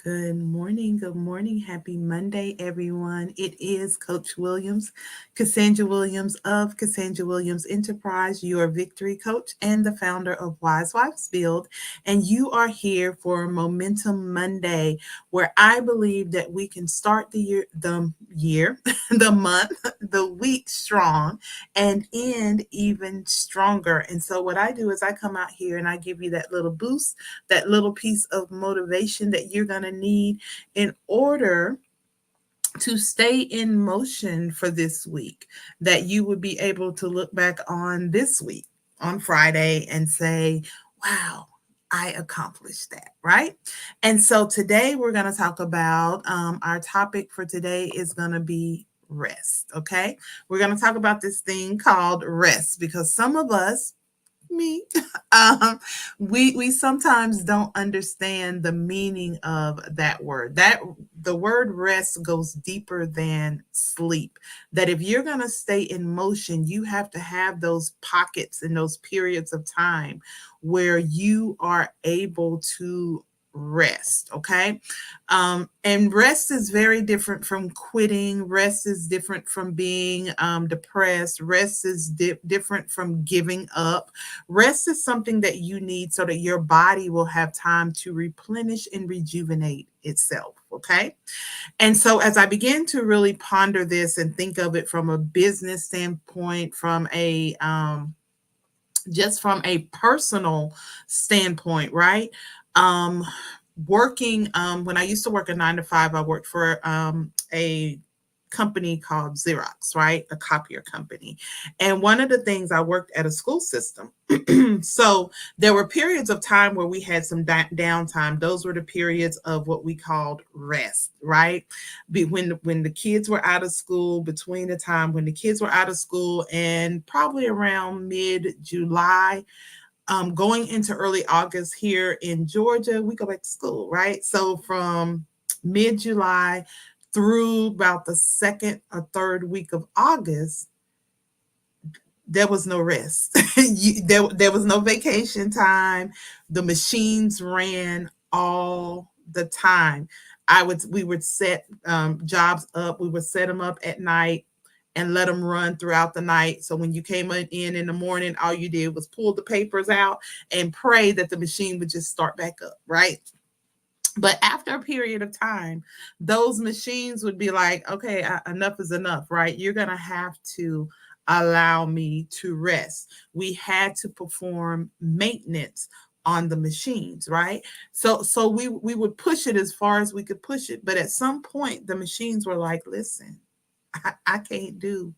Good morning. Good morning. Happy Monday, everyone. It is Coach Williams, Cassandra Williams of Cassandra Williams Enterprise, your victory coach and the founder of Wise Wives Build. And you are here for Momentum Monday, where I believe that we can start the year, the month, the week strong and end even stronger. And so, what I do is I come out here and I give you that little boost, that little piece of motivation that you're going to need in order to stay in motion for this week, that you would be able to look back on this week on Friday and say, wow, I accomplished that, right? And so today we're going to talk about our topic for today is going to be rest. Okay. We're going to talk about this thing called rest because some of us, me, um, we sometimes don't understand the meaning of that word. That the word rest goes deeper than sleep. That if you're gonna stay in motion, you have to have those pockets and those periods of time where you are able to rest. Okay. And rest is very different from quitting. Rest is different from being depressed. Rest is different from giving up. Rest is something that you need so that your body will have time to replenish and rejuvenate itself. Okay. And so, as I began to really ponder this and think of it from a business standpoint, from a just from a personal standpoint, right? Um, Working when I used to work a 9 to 5, I worked for a company called Xerox, right? A copier company. And one of the things I worked at a school system. So there were periods of time where we had some downtime. Those were the periods of what we called rest, right? When the kids were out of school, between the time when the kids were out of school and probably around mid-July, going into early August here in Georgia, we go back to school, right? So from mid-July through about the second or third week of August, there was no rest. There was no vacation time. The machines ran all the time. We would set jobs up. We would set them up at night and let them run throughout the night. So when you came in the morning, all you did was pull the papers out and pray that the machine would just start back up, right? But after a period of time, those machines would be like, okay, enough is enough, right? You're going to have to allow me to rest. We had to perform maintenance on the machines, right? So we would push it as far as we could push it. But at some point, the machines were like, listen, I can't do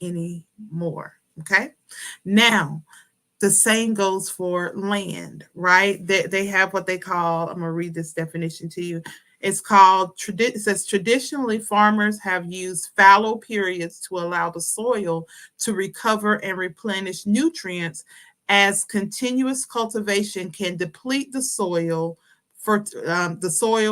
any more. Okay. Now, the same goes for land, right? They have what they call, I'm going to read this definition to you. It's called, it says, traditionally, farmers have used fallow periods to allow the soil to recover and replenish nutrients, as continuous cultivation can deplete the soil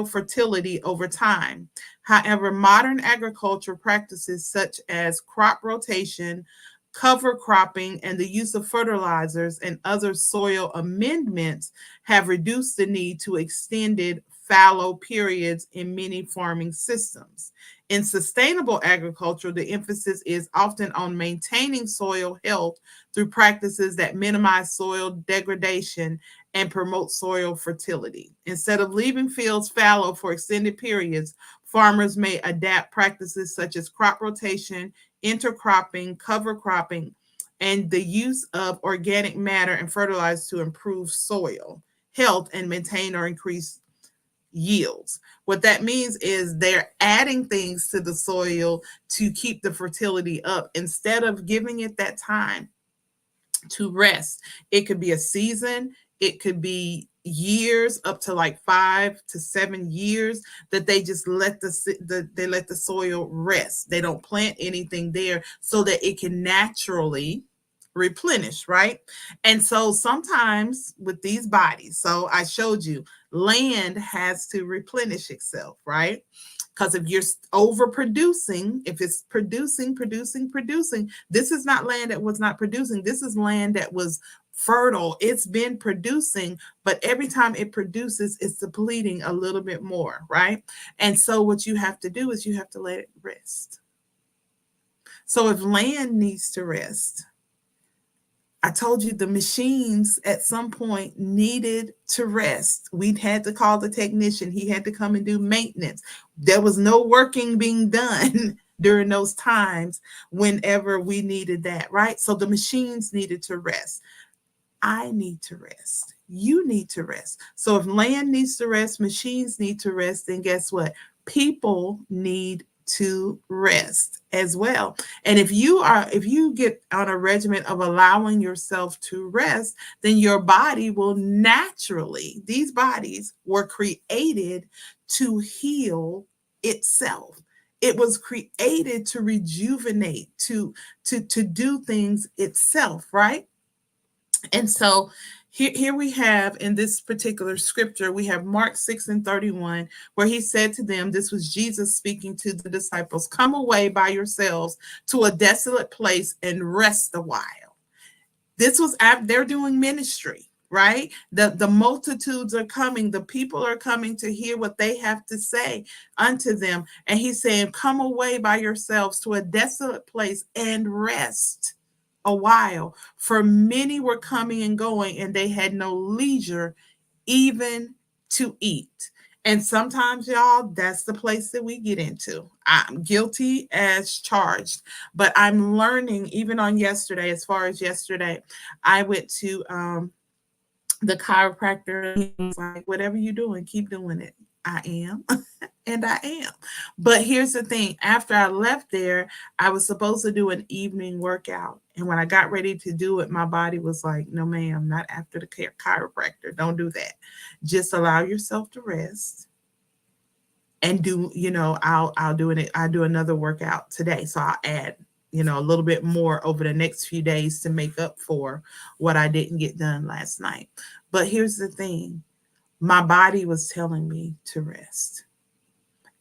fertility over time. However, modern agriculture practices such as crop rotation, cover cropping, and the use of fertilizers and other soil amendments have reduced the need to extended fallow periods in many farming systems. In sustainable agriculture, the emphasis is often on maintaining soil health through practices that minimize soil degradation and promote soil fertility. Instead of leaving fields fallow for extended periods, farmers may adapt practices such as crop rotation, intercropping, cover cropping, and the use of organic matter and fertilizers to improve soil health and maintain or increase yields. What that means is they're adding things to the soil to keep the fertility up instead of giving it that time to rest. It could be a season, it could be years, up to like 5 to 7 years, that they just they let the soil rest. They don't plant anything there so that it can naturally replenish, right? And so sometimes with these bodies, so I showed you, land has to replenish itself, right? Because if you're overproducing, if it's producing, this is not land that was not producing. This is land that was fertile. It's been producing, but every time it produces, it's depleting a little bit more, right? And so what you have to do is you have to let it rest. So if land needs to rest, I told you the machines at some point needed to rest. We had to call the technician. He had to come and do maintenance. There was no working being done during those times whenever we needed that, right? So the machines needed to rest. I need to rest. You need to rest. So if land needs to rest, machines need to rest, then guess what? People need to rest as well. And if you get on a regimen of allowing yourself to rest, then your body will naturally, these bodies were created to heal itself. It was created to rejuvenate, to do things itself, right? And so here we have in this particular scripture, we have Mark 6:31, where he said to them, this was Jesus speaking to the disciples, come away by yourselves to a desolate place and rest a while. This was after they're doing ministry, right? The multitudes are coming, the people are coming to hear what they have to say unto them. And he's saying, come away by yourselves to a desolate place and rest a while, for many were coming and going, and they had no leisure even to eat. And sometimes, y'all, that's the place that we get into. I'm guilty as charged, but I'm learning even on yesterday. As far as yesterday, I went to the chiropractor. He was like, whatever you're doing, keep doing it. I am. And I am. But here's the thing. After I left there, I was supposed to do an evening workout. And when I got ready to do it, my body was like, no, ma'am, not after the chiropractor. Don't do that. Just allow yourself to rest and do, I'll do it. I'll do another workout today. So I'll add, a little bit more over the next few days to make up for what I didn't get done last night. But here's the thing. My body was telling me to rest.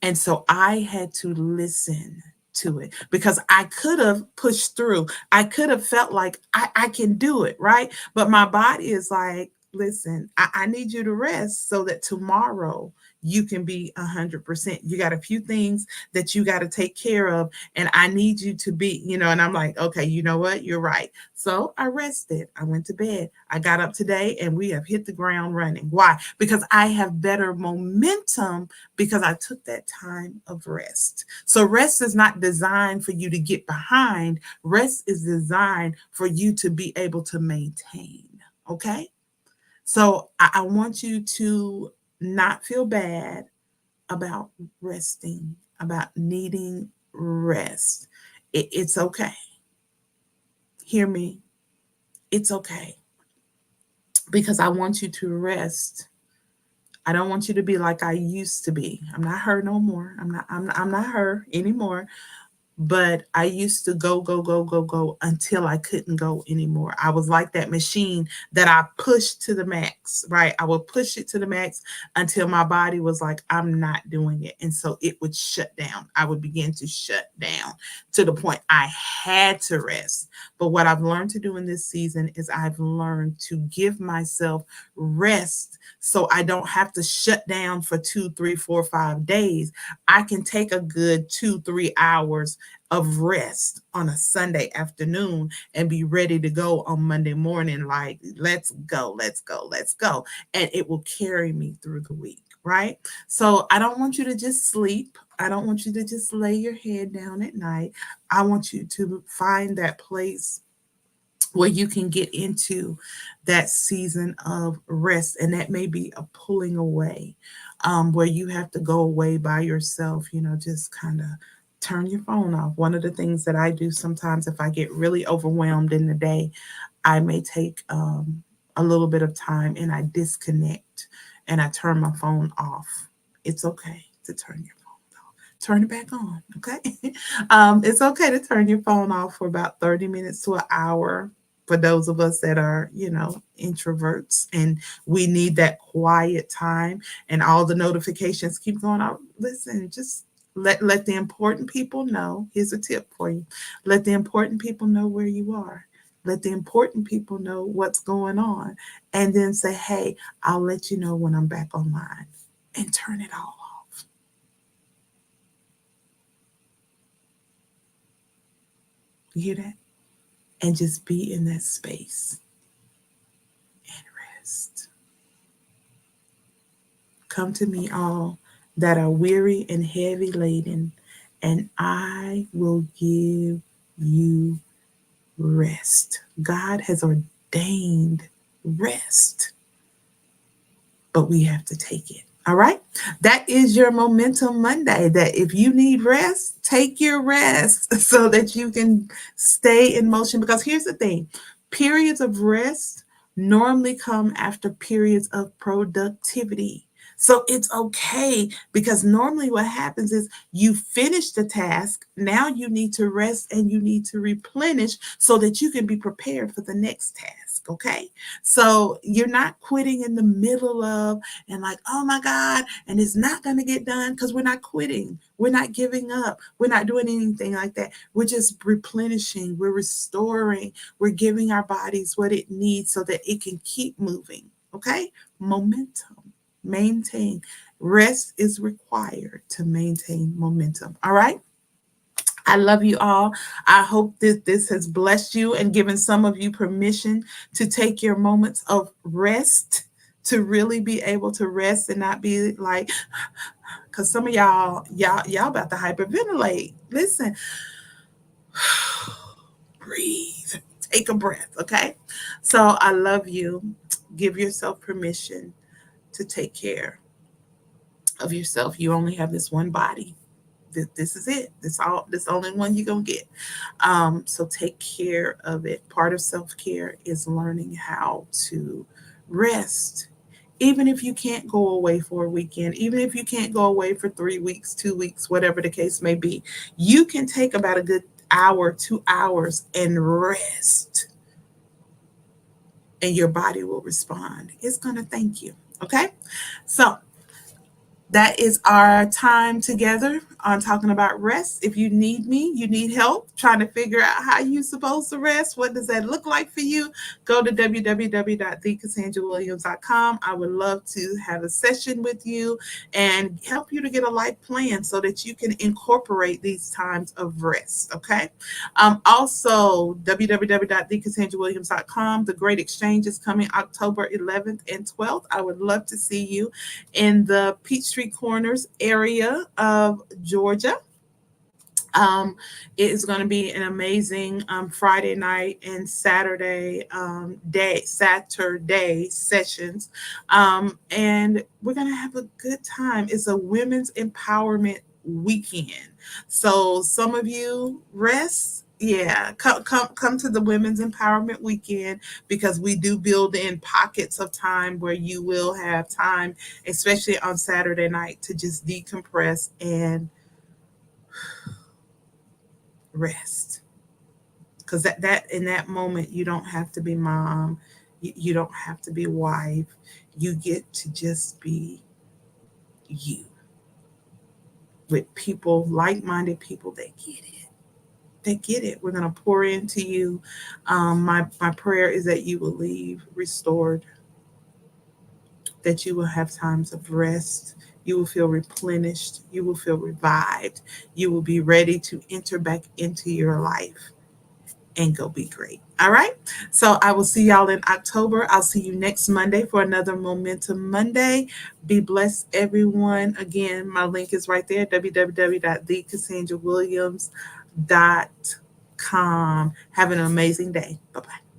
And so I had to listen to it because I could have pushed through. I could have felt like I can do it, right? But my body is like, listen, I need you to rest so that tomorrow you can be 100%. You got a few things that you got to take care of, and I need you to be, and I'm like, okay, you know what? You're right. So I rested. I went to bed. I got up today and we have hit the ground running. Why? Because I have better momentum because I took that time of rest. So rest is not designed for you to get behind. Rest is designed for you to be able to maintain. Okay? So I want you to not feel bad about resting, about needing rest. It's okay. Hear me. It's okay. Because I want you to rest. I don't want you to be like I used to be. I'm not her no more. I'm not her anymore. But I used to go until I couldn't go anymore. I was like that machine that I pushed to the max, right? I would push it to the max until my body was like, I'm not doing it. And so it would shut down. I would begin to shut down to the point I had to rest. But what I've learned to do in this season is I've learned to give myself rest so I don't have to shut down for 2, 3, 4, 5 days. I can take a good 2, 3 hours of rest on a Sunday afternoon and be ready to go on Monday morning. Like, let's go. And it will carry me through the week, right? So I don't want you to just sleep. I don't want you to just lay your head down at night. I want you to find that place where you can get into that season of rest. And that may be a pulling away, where you have to go away by yourself, just kind of turn your phone off. One of the things that I do sometimes if I get really overwhelmed in the day, I may take a little bit of time and I disconnect and I turn my phone off. It's okay to turn your phone off. Turn it back on, okay? It's okay to turn your phone off for about 30 minutes to an hour for those of us that are, introverts and we need that quiet time and all the notifications keep going out. Listen, just let the important people know. Here's a tip for you. Let the important people know where you are. Let the important people know what's going on. And then say, hey, I'll let you know when I'm back online. And turn it all off. You hear that? And just be in that space and rest. Come to me, all that are weary and heavy laden, and I will give you rest. God has ordained rest, but we have to take it. All right. That is your Momentum Monday. That if you need rest, take your rest so that you can stay in motion. Because here's the thing, periods of rest normally come after periods of productivity. So it's okay, because normally what happens is you finish the task. Now you need to rest and you need to replenish so that you can be prepared for the next task. Okay. So you're not quitting in the middle of, and like, oh my God, and it's not going to get done, because we're not quitting. We're not giving up. We're not doing anything like that. We're just replenishing. We're restoring. We're giving our bodies what it needs so that it can keep moving. Okay. Momentum. Maintain. Rest is required to maintain momentum. All right. I love you all. I hope that this has blessed you and given some of you permission to take your moments of rest, to really be able to rest and not be like, because some of y'all about to hyperventilate. Listen, breathe, take a breath. Okay. So I love you. Give yourself permission to take care of yourself. You only have this one body. This is it. This only one you're gonna get. So take care of it. Part of self-care is learning how to rest. Even if you can't go away for a weekend, even if you can't go away for 3 weeks, 2 weeks, whatever the case may be, you can take about a good hour, 2 hours and rest, and your body will respond. It's gonna thank you. Okay. So that is our time together on talking about rest. If you need me, you need help trying to figure out how you're supposed to rest, what does that look like for you, go to www.thecassandrawilliams.com. I would love to have a session with you and help you to get a life plan so that you can incorporate these times of rest. Okay. Also, www.thecassandrawilliams.com. The Great Exchange is coming October 11th and 12th. I would love to see you in the Peachtree Corners area of Georgia. Um, it is going to be an amazing Friday night and Saturday sessions, and we're going to have a good time. It's a women's empowerment weekend, so some of you rest. Yeah, come to the Women's Empowerment Weekend, because we do build in pockets of time where you will have time, especially on Saturday night, to just decompress and rest. Because that in that moment, you don't have to be mom, you don't have to be wife, you get to just be you, with people, like-minded people that get it. They get it. We're going to pour into you. My prayer is that you will leave restored, that you will have times of rest, you will feel replenished, you will feel revived, you will be ready to enter back into your life and go be great. All right. So I will see y'all in October. I'll see you next Monday for another Momentum Monday. Be blessed, everyone. Again, my link is right there, www.thecassandrawilliams.com. Have an amazing day. Bye-bye.